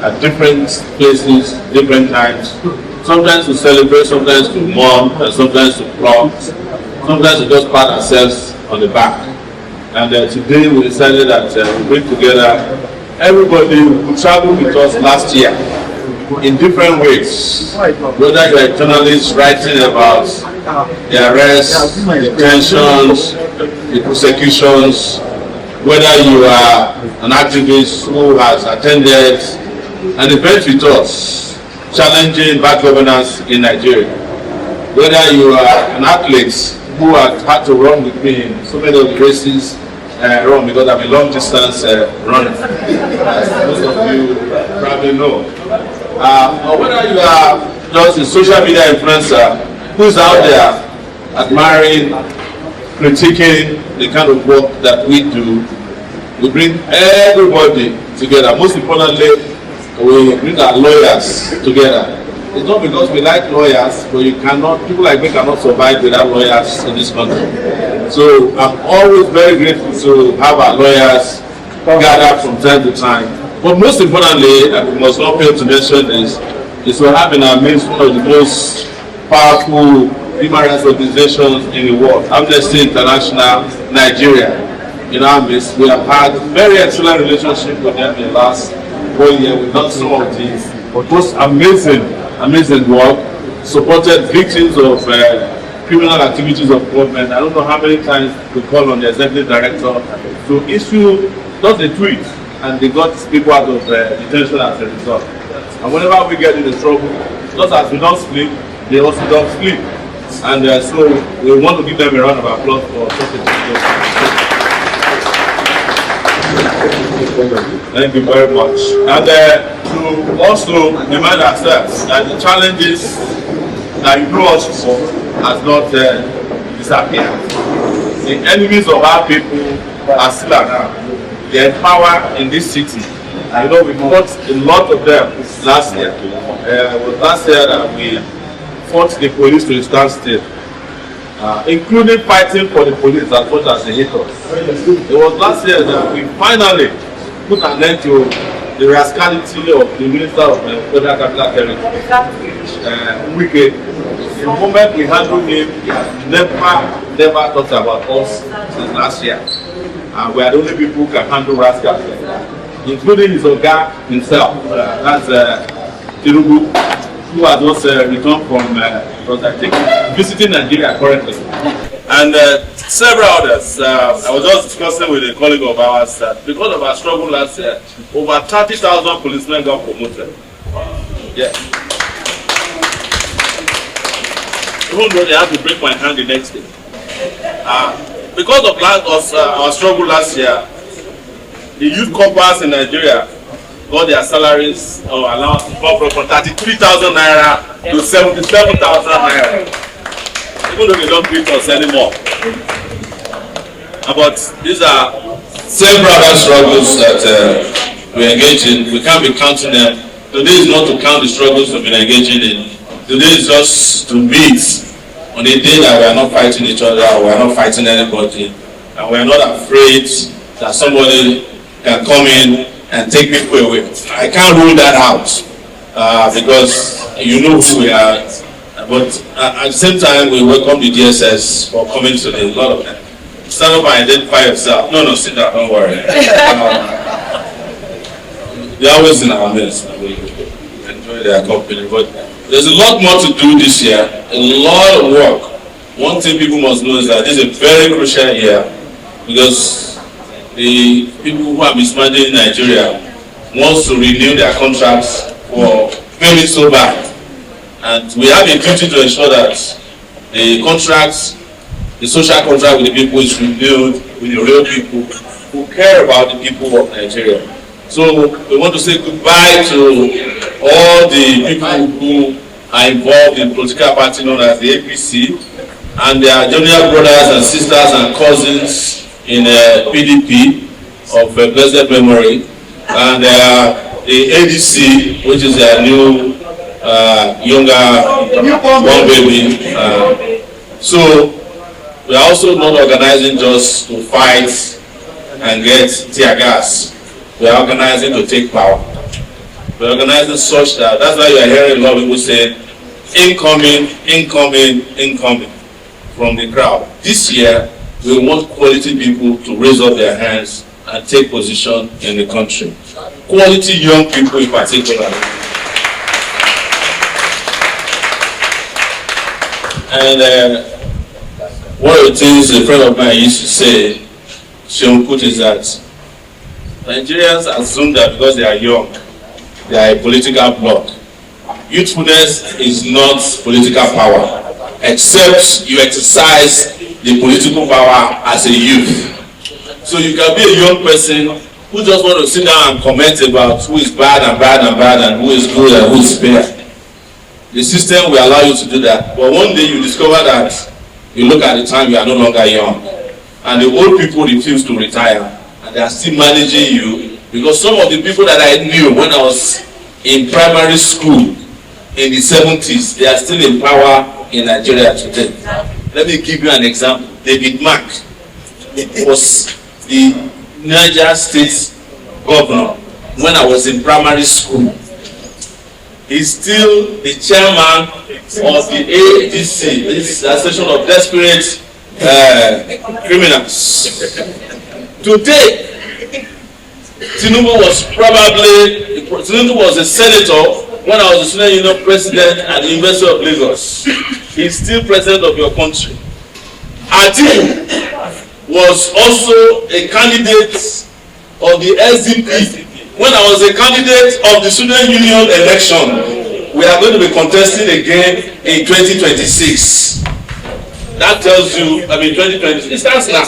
at different places, different times. Sometimes to celebrate, sometimes to mourn, and sometimes to proud. Sometimes to just pat ourselves on the back. And today we decided that we bring together everybody who traveled with us last year in different ways. Whether you are a journalist writing about the arrests, the detentions, the prosecutions, whether you are an activist who has attended an event with us challenging bad governance in Nigeria, whether you are an athlete who has had to run with me in so many of the races run because I'm a long distance runner, most of you probably know, or whether you are just a social media influencer who is out there admiring, critiquing the kind of work that we do. We bring everybody together. Most importantly, we bring our lawyers together. It's not because we like lawyers, but people like me cannot survive without lawyers in this country. So I'm always very grateful to have our lawyers gather from time to time. But most importantly, and we must not fail to mention is we have in our midst one of the most powerful human rights organizations in the world, Amnesty International Nigeria. In our midst, we have had very excellent relationship with them in the last 1 year. We've done some of these most amazing work, supported victims of criminal activities of government. I don't know how many times we call on the executive director to issue just a tweet, and they got people out of detention as a result. And whenever we get into trouble, just as we don't sleep, they also don't sleep. And so we want to give them a round of applause for such a thing. Thank you very much. And to also remind ourselves that the challenges that you know us for has not disappeared. The enemies of our people are still around. They are power in this city. You know, we fought a lot of them last year. It was last year that we fought the police to a standstill, including fighting for the police as much as they hate us. It was last year that we finally put an end to the rascality of the Minister of Federal Capital Territory, Wike. The moment we handled him, he has never talked about us since last year. And we are the only people who can handle rascals, including his Oga himself, that's Tinubu, who has just returned from, I think, visiting Nigeria currently. And several others. I was just discussing with a colleague of ours that because of our struggle last year, over 30,000 policemen got promoted. Yeah. Even though they had to break my hand the next day. Because of our struggle last year, the youth corps in Nigeria got their salaries or allowance from 33,000 naira to 77,000 naira. Even though they don't greet us anymore. But these are several other struggles that we engage in. We can't be counting them. Today is not to count the struggles we've been engaging in. Today is just to meet on a day that we are not fighting each other, we are not fighting anybody, and we are not afraid that somebody can come in and take people away. I can't rule that out because you know who we are. But at the same time, we welcome the DSS for coming today. A lot of them. Stand up and identify yourself. No, sit down. Don't worry. They're always in our midst. We enjoy their company. But there's a lot more to do this year. A lot of work. One thing people must know is that this is a very crucial year because the people who are mismanaging Nigeria wants to renew their contracts for very so bad. And we have a duty to ensure that the contracts, the social contract with the people is renewed with the real people who care about the people of Nigeria. So we want to say goodbye to all the people who are involved in political party known as the APC and their junior brothers and sisters and cousins in PDP of blessed memory, and the ADC, which is their new younger born baby. So we are also not organizing just to fight and get tear gas. We are organizing to take power. We're organizing such that's why you are hearing a lot of people say, incoming, incoming, incoming from the crowd. This year, we want quality people to raise up their hands and take position in the country. Quality young people in particular. And one of the things a friend of mine used to say, Sean Put, is that Nigerians assume that because they are young, they are a political bloc. Youthfulness is not political power, except you exercise the political power as a youth. So you can be a young person who just want to sit down and comment about who is bad and bad and bad and who is good and who is bad. The system will allow you to do that. But one day you discover that you look at the time, you are no longer young. And the old people refuse to retire. And they are still managing you. Because some of the people that I knew when I was in primary school in the 70s, they are still in power in Nigeria today. Let me give you an example. David Mark was the Niger State governor when I was in primary school. He's still the chairman of the ADC, this is the Association of Desperate Criminals. Today, Tinubu was a senator when I was the student union president at the University of Lagos. He's still president of your country. Atiku was also a candidate of the SDP. When I was a candidate of the student union election, we are going to be contesting again in 2026. That tells you, 2026, it starts now.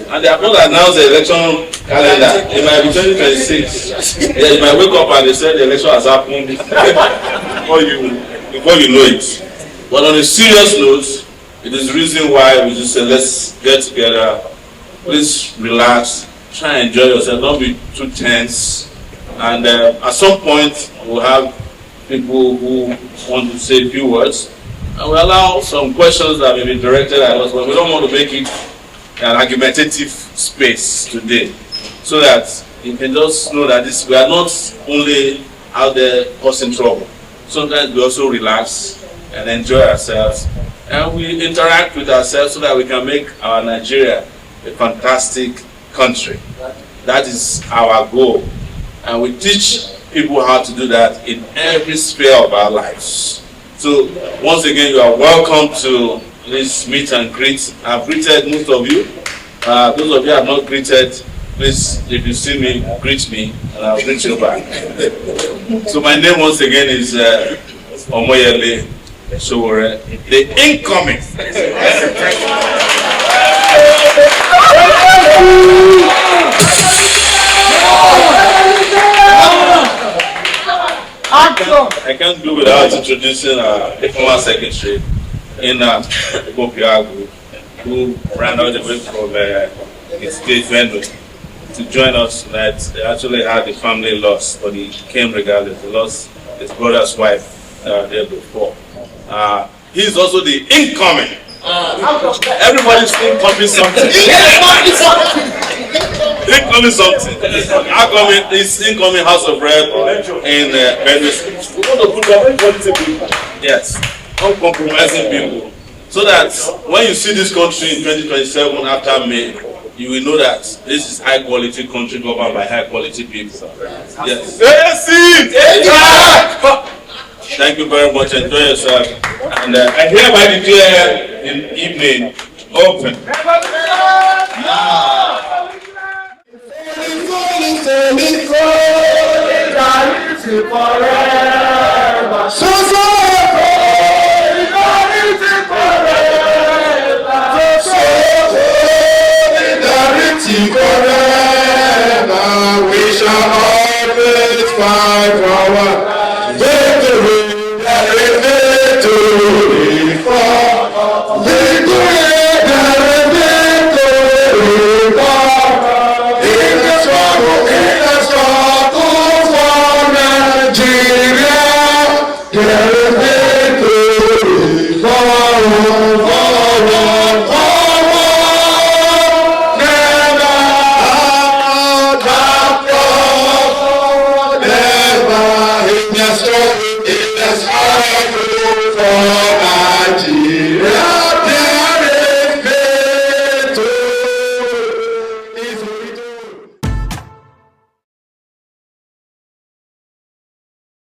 And they have not announced the election calendar. It might be 2026. Yeah, you might wake up and they say the election has happened before you know it. But on a serious note, it is the reason why we just say, let's get together, please relax, try and enjoy yourself, don't be too tense. And at some point, we'll have people who want to say a few words. And we allow some questions that may be directed at us, but we don't want to make it an argumentative space today. So that you can just know that we are not only out there causing trouble. Sometimes we also relax and enjoy ourselves. And we interact with ourselves so that we can make our Nigeria a fantastic country. That is our goal. And we teach people how to do that in every sphere of our lives. So once again, you are welcome to this meet and greet. I've greeted most of you. Those of you have not greeted, please, if you see me, greet me, and I'll greet you back. So my name once again is Omoyele Sowore, the incoming. I can't do without introducing the former secretary in Bopiagu, who ran all the way from his state venue to join us tonight. They actually had the family loss, but he came regardless. He lost his brother's wife there before. He's also the incoming. Everybody's incoming something. Incoming something. Outcoming is incoming House of Rep in Benue. We want to put up quality people. Yes, uncompromising people. So that when you see this country in 2027 after May, you will know that this is high quality country governed by high quality people. Yes. Thank you very much. Enjoy yourself. And I hereby declare the evening open. We shall always fight for our